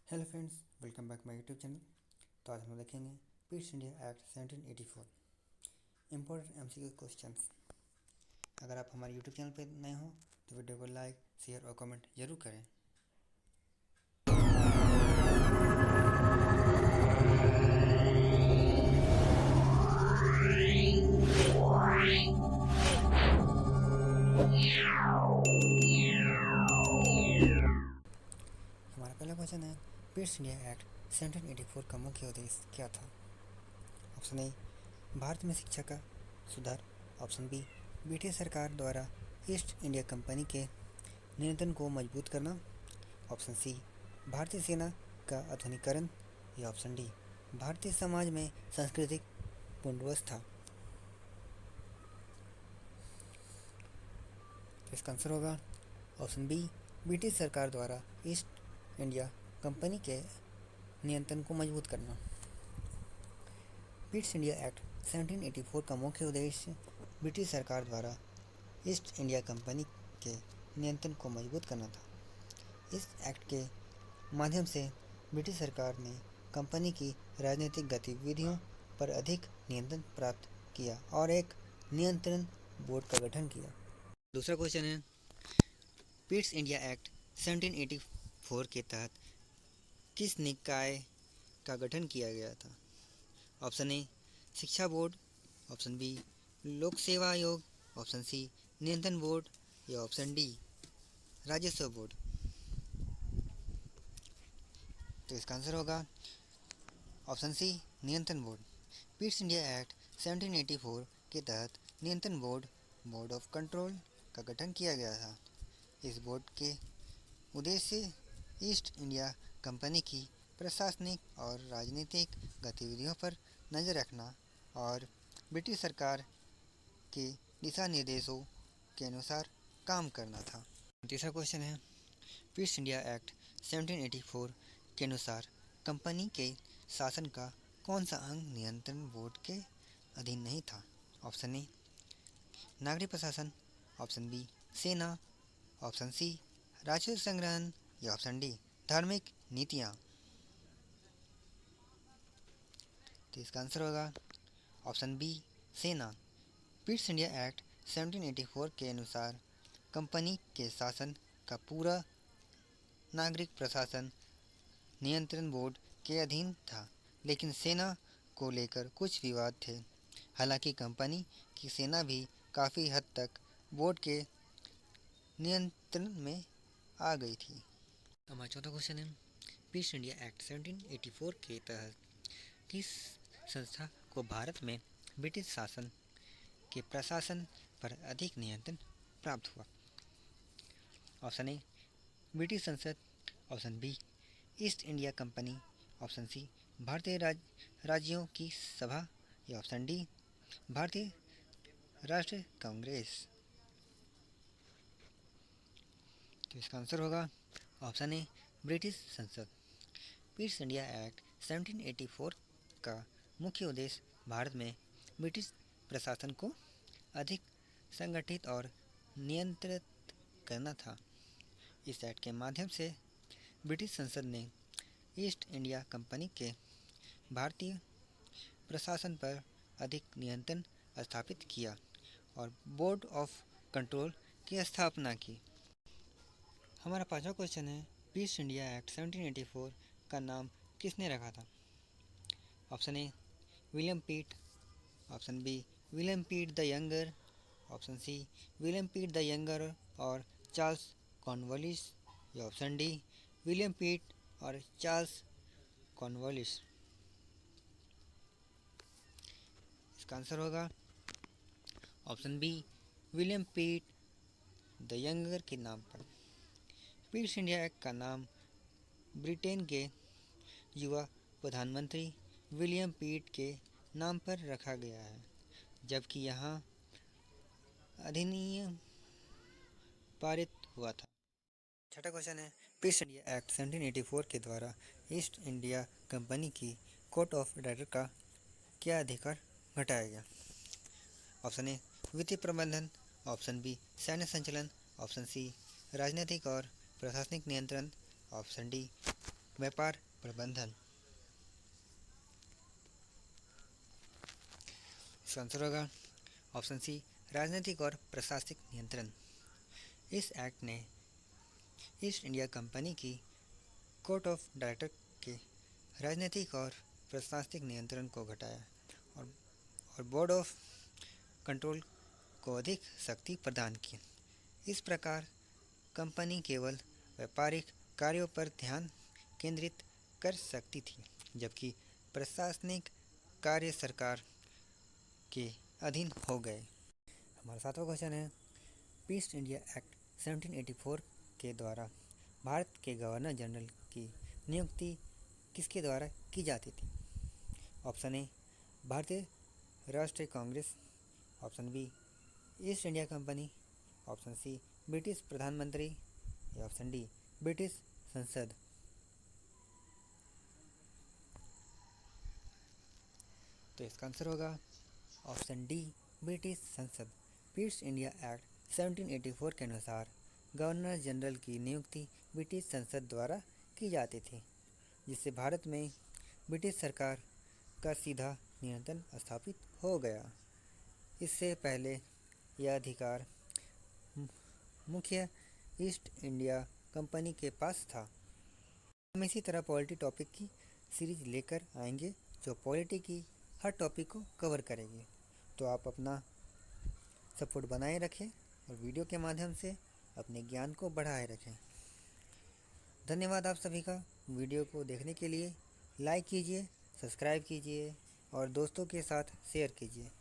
Hello friends, welcome back my YouTube channel. तो आज हम देखेंगे Pitt's India act 1784 important MCQ questions. अगर आप हमारे यूट्यूब चैनल पर नए हो तो वीडियो को लाइक, शेयर और कमेंट जरूर करें। हमारा पहला क्वेश्चन है, पीट्स इंडिया एक्ट 1784 का मुख्य उद्देश्य क्या था? ऑप्शन ए, भारत में शिक्षा का सुधार। ऑप्शन बी, ब्रिटिश सरकार द्वारा ईस्ट इंडिया कंपनी के नियंत्रण को मजबूत करना। ऑप्शन सी, भारतीय सेना का आधुनिकीकरण। या ऑप्शन डी, भारतीय समाज में सांस्कृतिक पुनर्व्यवस्था। तो इसका आंसर होगा ऑप्शन बी, ब्रिटिश सरकार द्वारा ईस्ट इंडिया कंपनी के नियंत्रण को मजबूत करना। पीट्स इंडिया एक्ट 1784 का मुख्य उद्देश्य ब्रिटिश सरकार द्वारा ईस्ट इंडिया कंपनी के नियंत्रण को मजबूत करना था। इस एक्ट के माध्यम से ब्रिटिश सरकार ने कंपनी की राजनीतिक गतिविधियों पर अधिक नियंत्रण प्राप्त किया और एक नियंत्रण बोर्ड का गठन किया। दूसरा क्वेश्चन है, पीट्स इंडिया एक्ट 1784 के तहत किस निकाय का गठन किया गया था? ऑप्शन ए, शिक्षा बोर्ड। ऑप्शन बी, लोक सेवा आयोग। ऑप्शन सी, नियंत्रण बोर्ड। या ऑप्शन डी, राजस्व बोर्ड। तो इसका आंसर होगा ऑप्शन सी, नियंत्रण बोर्ड। पीट्स इंडिया एक्ट 1784 के तहत नियंत्रण बोर्ड, बोर्ड ऑफ कंट्रोल का गठन किया गया था। इस बोर्ड के उद्देश्य ईस्ट इंडिया कंपनी की प्रशासनिक और राजनीतिक गतिविधियों पर नज़र रखना और ब्रिटिश सरकार के दिशा निर्देशों के अनुसार काम करना था। तीसरा क्वेश्चन है, पीट्स इंडिया एक्ट 1784 के अनुसार कंपनी के शासन का कौन सा अंग नियंत्रण बोर्ड के अधीन नहीं था? ऑप्शन ए, नागरिक प्रशासन। ऑप्शन बी, सेना। ऑप्शन सी, राजस्व संग्रहण। या ऑप्शन डी, धार्मिक नीतियाँ। तो इसका आंसर होगा ऑप्शन बी, सेना। पीट्स इंडिया एक्ट 1784 के अनुसार कंपनी के शासन का पूरा नागरिक प्रशासन नियंत्रण बोर्ड के अधीन था, लेकिन सेना को लेकर कुछ विवाद थे। हालांकि कंपनी की सेना भी काफ़ी हद तक बोर्ड के नियंत्रण में आ गई थी। हमारा चौथा क्वेश्चन है, पीट्स इंडिया एक्ट 1784 के तहत किस संस्था को भारत में ब्रिटिश शासन के प्रशासन पर अधिक नियंत्रण प्राप्त हुआ? ऑप्शन ए, ब्रिटिश संसद। Option B, East India Company. Option C, भारतीय राज्यों की सभा। या ऑप्शन डी, भारतीय राष्ट्रीय कांग्रेस। तो इसका आंसर होगा ऑप्शन ए, ब्रिटिश संसद। पीट्स इंडिया एक्ट 1784 का मुख्य उद्देश्य भारत में ब्रिटिश प्रशासन को अधिक संगठित और नियंत्रित करना था। इस एक्ट के माध्यम से ब्रिटिश संसद ने ईस्ट इंडिया कंपनी के भारतीय प्रशासन पर अधिक नियंत्रण स्थापित किया और बोर्ड ऑफ कंट्रोल की स्थापना की। हमारा पांचवा क्वेश्चन है, पीट्स इंडिया एक्ट 1784 का नाम किसने रखा था? Option A, William Pitt. Option B, William Pitt the younger. Option C, William Pitt the younger और चार्ल्स कॉर्नवालिस। या ऑप्शन डी, विलियम पीट और चार्ल्स कॉर्नवालिस। इसका आंसर होगा option B, William Pitt the younger के नाम पर। Pitt's India act का नाम ब्रिटेन के युवा प्रधानमंत्री विलियम पीट के नाम पर रखा गया है, जबकि यहाँ अधिनियम पारित हुआ था। छठा क्वेश्चन है, पीट्स इंडिया एक्ट 1784 के द्वारा ईस्ट इंडिया कंपनी की कोर्ट ऑफ डायरेक्टर का क्या अधिकार घटाया गया? ऑप्शन ए, वित्तीय प्रबंधन। ऑप्शन बी, सैन्य संचालन। ऑप्शन सी, राजनीतिक और प्रशासनिक नियंत्रण। ऑप्शन डी, व्यापार प्रबंधन। इसका आंसर होगा ऑप्शन सी, राजनीतिक और प्रशासनिक नियंत्रण। इस एक्ट ने ईस्ट इंडिया कंपनी की कोर्ट ऑफ डायरेक्टर के राजनीतिक और प्रशासनिक नियंत्रण को घटाया और, बोर्ड ऑफ कंट्रोल को अधिक शक्ति प्रदान की। इस प्रकार कंपनी केवल व्यापारिक कार्यों पर ध्यान केंद्रित कर सकती थी, जबकि प्रशासनिक कार्य सरकार के अधीन हो गए। हमारा सातवां क्वेश्चन है, ईस्ट इंडिया एक्ट 1784 के द्वारा भारत के गवर्नर जनरल की नियुक्ति किसके द्वारा की जाती थी? ऑप्शन ए, भारतीय राष्ट्रीय Congress. Option B, East India Company. Option C, British प्रधानमंत्री। या ऑप्शन डी, ब्रिटिश संसद। तो इसका आंसर होगा ऑप्शन डी, ब्रिटिश संसद। ईस्ट इंडिया एक्ट 1784 के अनुसार गवर्नर जनरल की नियुक्ति ब्रिटिश संसद द्वारा की जाती थी, जिससे भारत में ब्रिटिश सरकार का सीधा नियंत्रण स्थापित हो गया। इससे पहले यह अधिकार मुख्य ईस्ट इंडिया कंपनी के पास था। हम इसी तरह पॉलिटी टॉपिक की सीरीज लेकर आएंगे, जो पॉलिटी की हर टॉपिक को कवर करेगी। तो आप अपना सपोर्ट बनाए रखें और वीडियो के माध्यम से अपने ज्ञान को बढ़ाए रखें। धन्यवाद आप सभी का वीडियो को देखने के लिए। लाइक कीजिए, सब्सक्राइब कीजिए और दोस्तों के साथ शेयर कीजिए।